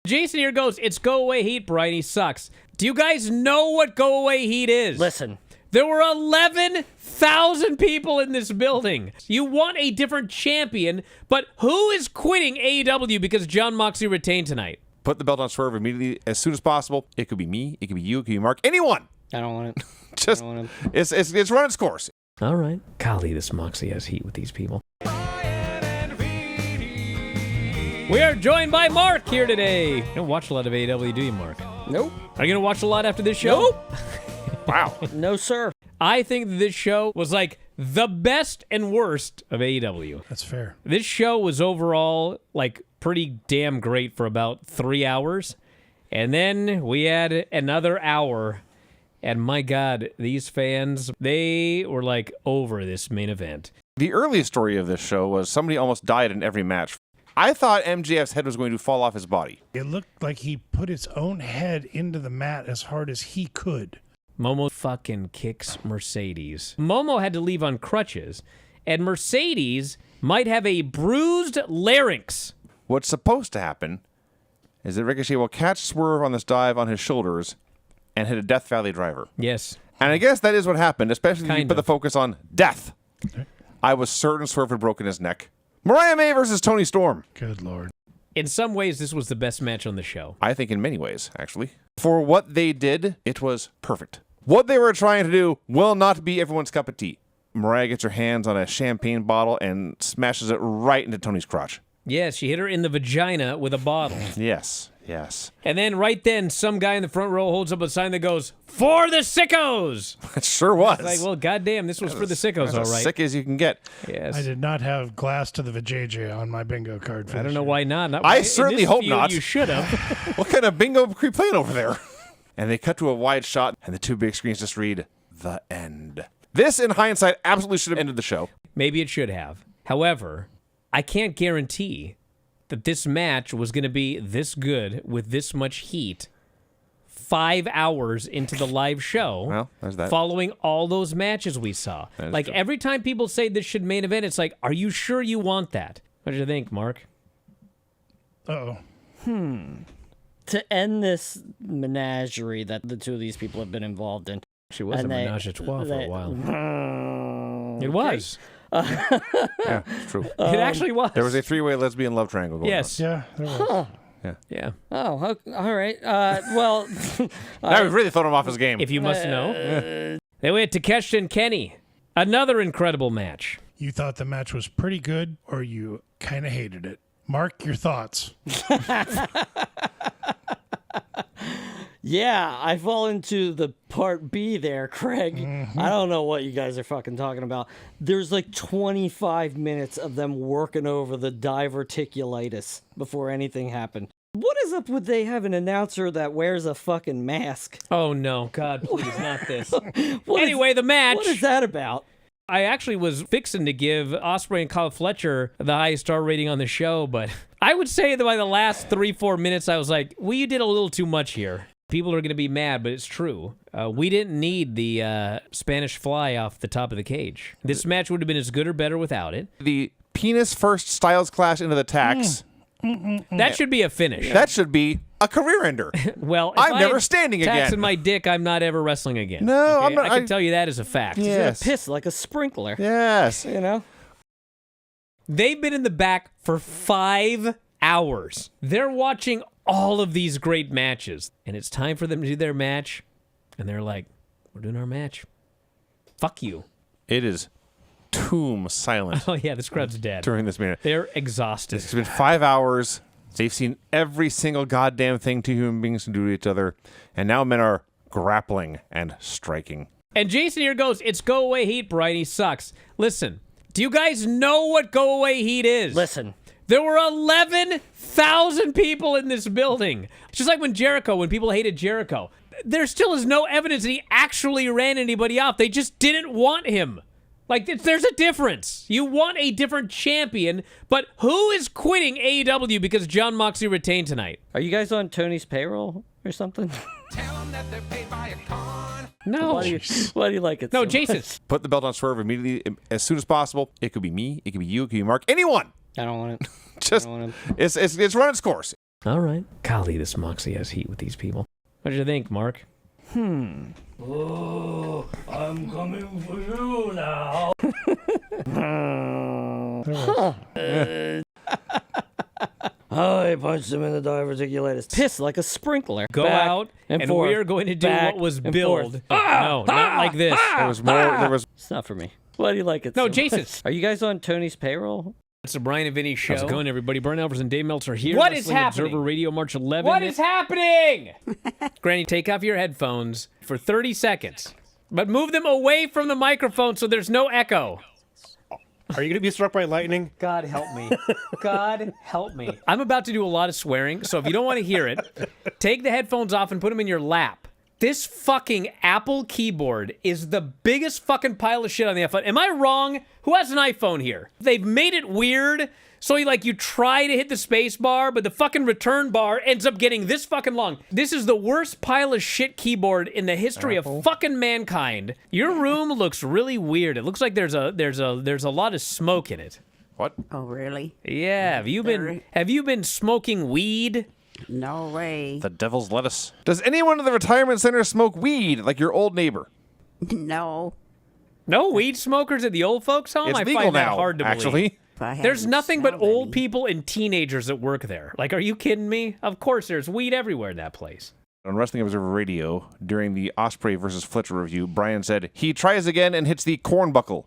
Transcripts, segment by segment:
Jason here goes, it's go away heat, Bryan. He sucks. Do you guys know what go away heat is? Listen. There were 11,000 people in this building. You want a different champion, but who is quitting AEW because Jon Moxley retained tonight? Put the belt on Swerve immediately as soon as possible. It could be me. It could be you. It could be Mark. Anyone. I don't want it. Just, I don't want it. It's run its course. All right. Golly, this Moxley has heat with these people. We are joined by Mark here today. You don't watch a lot of AEW, do you, Mark? Nope. Are you going to watch a lot after this show? Nope. Wow. No, sir. I think that this show was like the best and worst of AEW. That's fair. This show was overall like pretty damn great for about 3 hours. And then we had another hour. And my God, these fans, they were like over this main event. The earliest story of this show was somebody almost died in every match. I thought MJF's head was going to fall off his body. It looked like he put his own head into the mat as hard as he could. Momo fucking kicks Mercedes. Momo had to leave on crutches, and Mercedes might have a bruised larynx. What's supposed to happen is that Ricochet will catch Swerve on this dive on his shoulders and hit a Death Valley driver. Yes. And I guess that is what happened, especially when you Kind put the of. focus on death. Okay. I was certain Swerve had broken his neck. Mariah May versus Tony Storm. Good Lord. In some ways, this was the best match on the show. I think in many ways, actually. For what they did, it was perfect. What they were trying to do will not be everyone's cup of tea. Mariah gets her hands on a champagne bottle and smashes it right into Tony's crotch. Yes, she hit her in the vagina with a bottle. Yes, yes. And then right then, some guy in the front row holds up a sign that goes, "For the sickos!" It sure was. Like, well, goddamn, this was for the sickos, That's all as right. sick as you can get. Yes. I did not have glass to the vajayjay on my bingo card. For I don't this know year. why not. I in certainly this hope feud, not. You should have. What kind of bingo are you playing over there? And they cut to a wide shot, and the two big screens just read, "The End." This, in hindsight, absolutely should have ended the show. Maybe it should have. However, I can't guarantee that this match was going to be this good with this much heat 5 hours into the live show. Well, there's that. Following all those matches we saw. That is Like, true. every time people say this should main event, it's like, are you sure you want that? What do you think, Mark? Uh-oh. To end this menagerie that the two of these people have been involved in. She was And a they- menage a trois for a they- while. It was. Yeah, it's true. It actually was. There was a three-way lesbian love triangle going Yes. Yeah, there was. Yeah. Oh, all right. Well, on. Now we've really thrown him off his game. If you must know. They went to Takeshi and Kenny. Another incredible match. You thought the match was pretty good, or you kind of hated it. Mark, your thoughts. yeah, I fall into the part B there, Craig. I don't know what you guys are fucking talking about. There's like 25 minutes of them working over the diverticulitis before anything happened. What is up with they have an announcer that wears a fucking mask? Oh, no. God, please, not this. What is- Anyway, the match. What is that about? I actually was fixing to give Ospreay and Kyle Fletcher the highest star rating on the show, but I would say that by the last 3-4 minutes, I was like, well, you did a little too much here. People are going to be mad, but it's true. We didn't need the Spanish fly off the top of the cage. This match would have been as good or better without it. The penis first Styles clash into the tax. That should be a finish. That should be a career ender. Well, if I'm I never had standing tax again. in my dick, I'm not ever wrestling again. No, Okay? I'm not- I can tell you that as a fact. Yeah. You're gonna Yes. piss like a sprinkler. Yes. You know? They've been in the back for 5 hours. They're watching all of these great matches, and it's time for them to do their match, and they're like, we're doing our match. Fuck you. It is tomb silent Oh, yeah, this crowd's dead. during this minute. They're exhausted. It's been 5 hours. They've seen every single goddamn thing two human beings can do to each other, and now men are grappling and striking. And Jason here goes, it's go away heat, Bryan. He sucks. Listen, do you guys know what go away heat is? Listen. There were 11,000 people in this building. It's just like when people hated Jericho. There still is no evidence that he actually ran anybody off. They just didn't want him. Like, there's a difference. You want a different champion, but who is quitting AEW because Jon Moxley retained tonight? Are you guys on Tony's payroll or something? No. Why do you like it No, so Jason. much? Put the belt on Swerve immediately as soon as possible. It could be me. It could be you. It could be Mark. Anyone. I don't want it. Just I don't want it's run its course. All right. Golly, this Moxley has heat with these people. What did you think, Mark? Oh, I'm coming for you now. I punched him in the diverticulitis. Pissed like a sprinkler. Go Back out, and forth, we are going to do back what was and billed. forth. No, not like this. There was more. There was. It's not for me. Why do you like it? No, so Jason. much? Are you guys on Tony's payroll? It's the Bryan and Vinny Show. How's it going, everybody? Brian Alvarez and Dave Meltzer here. What is Wrestling happening? Observer Radio, March 11th. What is happening? Granny, take off your headphones for 30 seconds, but move them away from the microphone so there's no echo. Are you going to be struck by lightning? God help me. God help me. I'm about to do a lot of swearing, so if you don't want to hear it, take the headphones off and put them in your lap. This fucking Apple keyboard is the biggest fucking pile of shit on the iPhone. Am I wrong? Who has an iPhone here? They've made it weird, so you try to hit the space bar, but the fucking return bar ends up getting this fucking long. This is the worst pile of shit keyboard in the history of fucking mankind. Your room looks really weird. It looks like there's a lot of smoke in it. What? Oh, really? Yeah, have you been smoking weed? No way. The devil's lettuce. Does anyone in the retirement center smoke weed like your old neighbor? No. No weed smokers at the old folks' home? It's I legal find that now, hard to believe. actually. There's haven't nothing but smelled old any. people and teenagers that work there. Are you kidding me? Of course there's weed everywhere in that place. On Wrestling Observer Radio, during the Ospreay versus Fletcher review, Brian said, he tries again and hits the cornbuckle.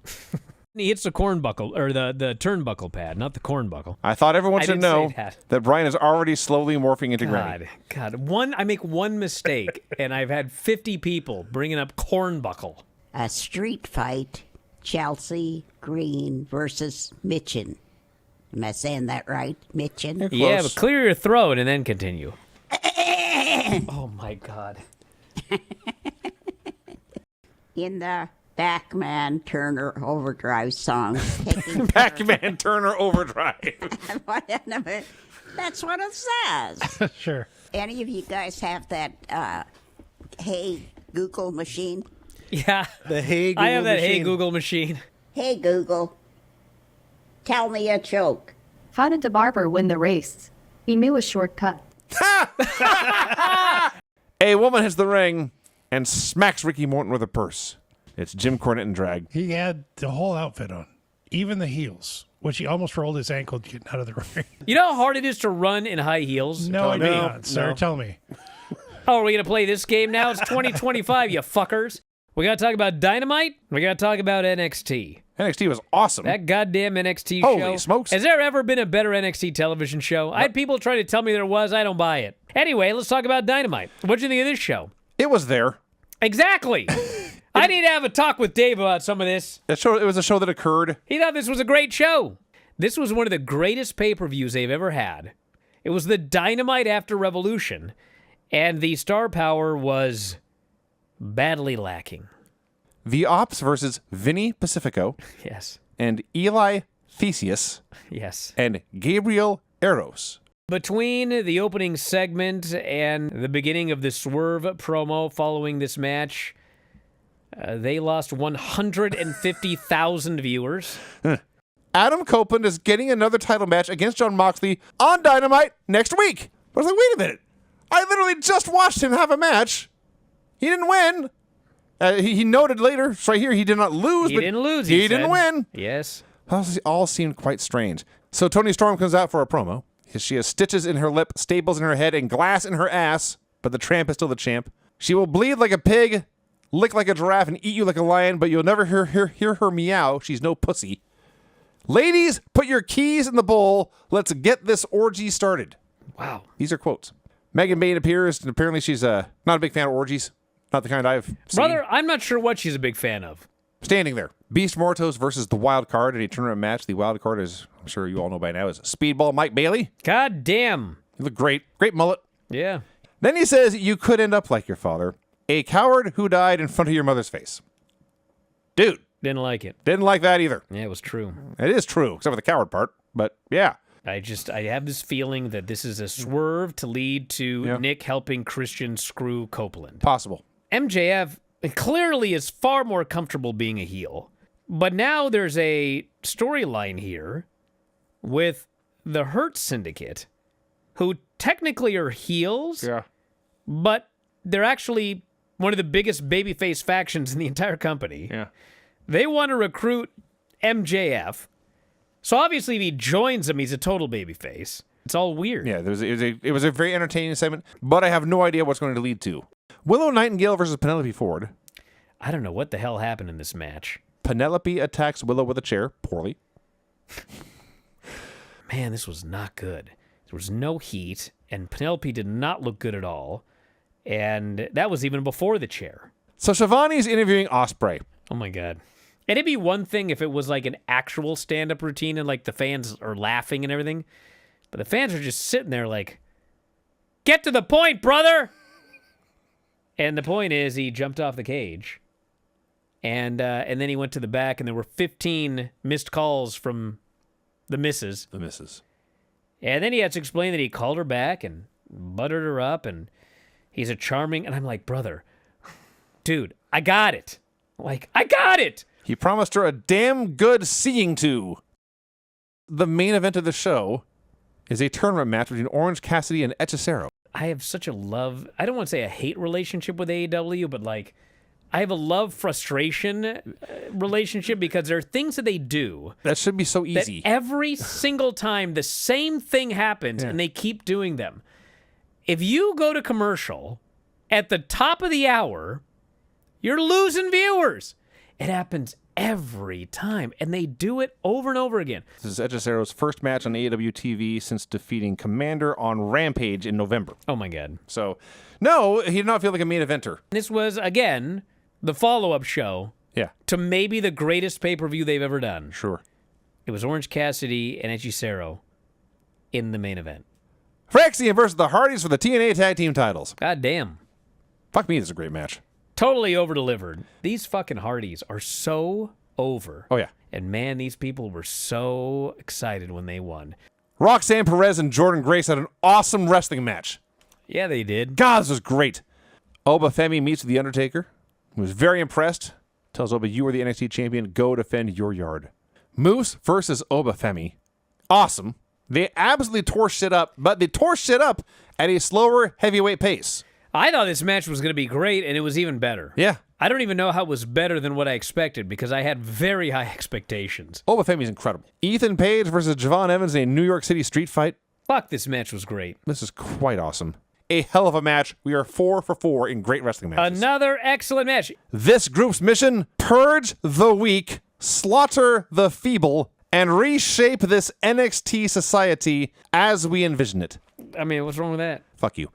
He hits the cornbuckle, or the turnbuckle pad, not the cornbuckle. I thought everyone I should did know say that. that Brian is already slowly morphing into Granny. God. I make one mistake, and I've had 50 people bringing up cornbuckle. A street fight, Chelsea Green versus Mitchin. Am I saying that right? Mitchin? Yeah, but clear your throat and then continue. Oh, my God. In the Backman Turner Overdrive song. Pac-Man Turner Overdrive. That's what it says. Sure. Any of you guys have that Hey Google machine? Yeah. The Hey Google I have that Hey machine. Google machine. Hey Google, tell me a joke. How did the barber win the race? He knew a shortcut. A woman hits the ring and smacks Ricky Morton with a purse. It's Jim Cornette in drag. He had the whole outfit on, even the heels, which he almost rolled his ankle getting out of the ring. You know how hard it is to run in high heels? No, I do not, sir. no. Tell me. Oh, are we going to play this game now? It's 2025, you fuckers. We got to talk about Dynamite. We got to talk about NXT. NXT was awesome. That goddamn NXT show. Holy smokes. Has there ever been a better NXT television show? I had people try to tell me there was. I don't buy it. Anyway, let's talk about Dynamite. What'd you think of this show? It was there. Exactly. I need to have a talk with Dave about some of this. It was a show that occurred. He thought this was a great show. This was one of the greatest pay-per-views they've ever had. It was the Dynamite after Revolution, and the star power was badly lacking. The Ops versus Vinny Pacifico Yes. and Eli Theseus Yes. and Gabriel Eros. Between the opening segment and the beginning of the Swerve promo following this match, they lost 150,000 viewers. Adam Copeland is getting another title match against Jon Moxley on Dynamite next week. I was like, wait a minute. I literally just watched him have a match. He didn't win. He noted later, it's right here, he did not lose. He but didn't lose, He he didn't said. win. Yes. All seemed quite strange. So Toni Storm comes out for a promo. She has stitches in her lip, staples in her head, and glass in her ass, but the tramp is still the champ. She will bleed like a pig, lick like a giraffe, and eat you like a lion, but you'll never hear her meow. She's no pussy. Ladies, put your keys in the bowl. Let's get this orgy started. Wow. These are quotes. Megan Bain appears, and apparently she's not a big fan of orgies. Not the kind I've seen. Brother, I'm not sure what she's a big fan of. Standing there. Beast Mortos versus the Wild Card in a tournament match. The Wild Card, is, I'm sure you all know by now, is Speedball Mike Bailey. God damn. You look great. Great mullet. Yeah. Then he says, you could end up like your father. A coward who died in front of your mother's face. Dude, Didn't like it. didn't like that either. Yeah, it was true. It is true, except for the coward part. But yeah. I have this feeling that this is a swerve to lead to Nick helping Christian screw Copeland. Possible. MJF clearly is far more comfortable being a heel. But now there's a storyline here with the Hurt Syndicate, who technically are heels, Yeah. but they're actually one of the biggest babyface factions in the entire company. Yeah. They want to recruit MJF. So obviously if he joins them, he's a total babyface. It's all weird. Yeah, it was a very entertaining segment, but I have no idea what's going to lead to. Willow Nightingale versus Penelope Ford. I don't know what the hell happened in this match. Penelope attacks Willow with a chair, poorly. Man, this was not good. There was no heat, and Penelope did not look good at all. And that was even before the chair. So Shivani's interviewing Ospreay. Oh my God. And it'd be one thing if it was like an actual stand-up routine and like the fans are laughing and everything. But the fans are just sitting there like, get to the point, brother! And the point is he jumped off the cage. And then he went to the back and there were 15 missed calls from the missus. The missus. And then he had to explain that he called her back and buttered her up and he's a charming... And I'm like, brother, dude, I got it. Like, I got it! He promised her a damn good seeing to. The main event of the show is a tournament match between Orange Cassidy and Hechicero. I have such a love... I don't want to say a hate relationship with AEW, but like, I have a love-frustration relationship because there are things that they do... That should be so easy. That every single time the same thing happens and they keep doing them. If you go to commercial at the top of the hour, you're losing viewers. It happens every time, and they do it over and over again. This is Hechicero's first match on AEW TV since defeating Commander on Rampage in November. Oh, my God. So, no, he did not feel like a main eventer. This was, again, the follow-up show Yeah, to maybe the greatest pay-per-view they've ever done. sure. It was Orange Cassidy and Hechicero in the main event. Phyrexian versus the Hardys for the TNA Tag Team titles. God damn. Fuck me, this is a great match. Totally over-delivered. These fucking Hardys are so over. Oh, yeah. And man, these people were so excited when they won. Roxanne Perez and Jordan Grace had an awesome wrestling match. Yeah, they did. God, this was great. Oba Femi meets with The Undertaker. He was very impressed. Tells Oba, you are the NXT champion. Go defend your yard. Moose versus Oba Femi. Awesome. They absolutely tore shit up, but they tore shit up at a slower heavyweight pace. I thought this match was going to be great, and it was even better. Yeah. I don't even know how it was better than what I expected because I had very high expectations. Oba Femi's incredible. Ethan Page versus Javon Evans in a New York City street fight. Fuck, this match was great. This is quite awesome. A hell of a match. We are 4 for 4 in great wrestling matches. Another excellent match. This group's mission, purge the weak, slaughter the feeble, and reshape this NXT society as we envision it. I mean, what's wrong with that? Fuck you.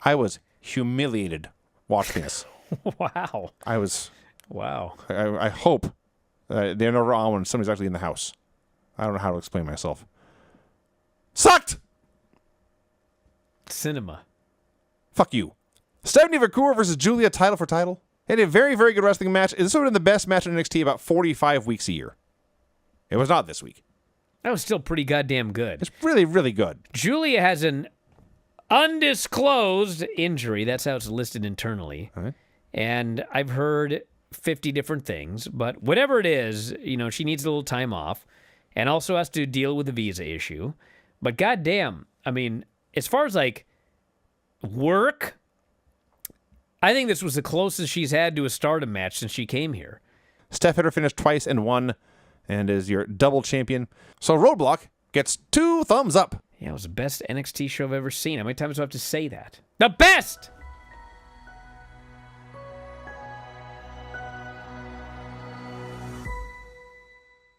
I was humiliated watching this. Wow. I was... Wow. I hope they're never on when somebody's actually in the house. I don't know how to explain myself. Sucked! Cinema. Fuck you. Stephanie Vancouver versus Julia title for title. They had a very, very good wrestling match. This would have been the best match in NXT about 45 weeks a year. It was not this week. That was still pretty goddamn good. It's really, really good. Julia has an undisclosed injury. That's how it's listed internally. All right. And I've heard 50 different things, but whatever it is, you know, she needs a little time off and also has to deal with the visa issue. But goddamn, I mean, as far as like work, I think this was the closest she's had to a Stardom match since she came here. Steph Hitter finished twice and won and is your double champion. So Roadblock gets 2 thumbs up. Yeah, it was the best NXT show I've ever seen. How many times do I have to say that? The best!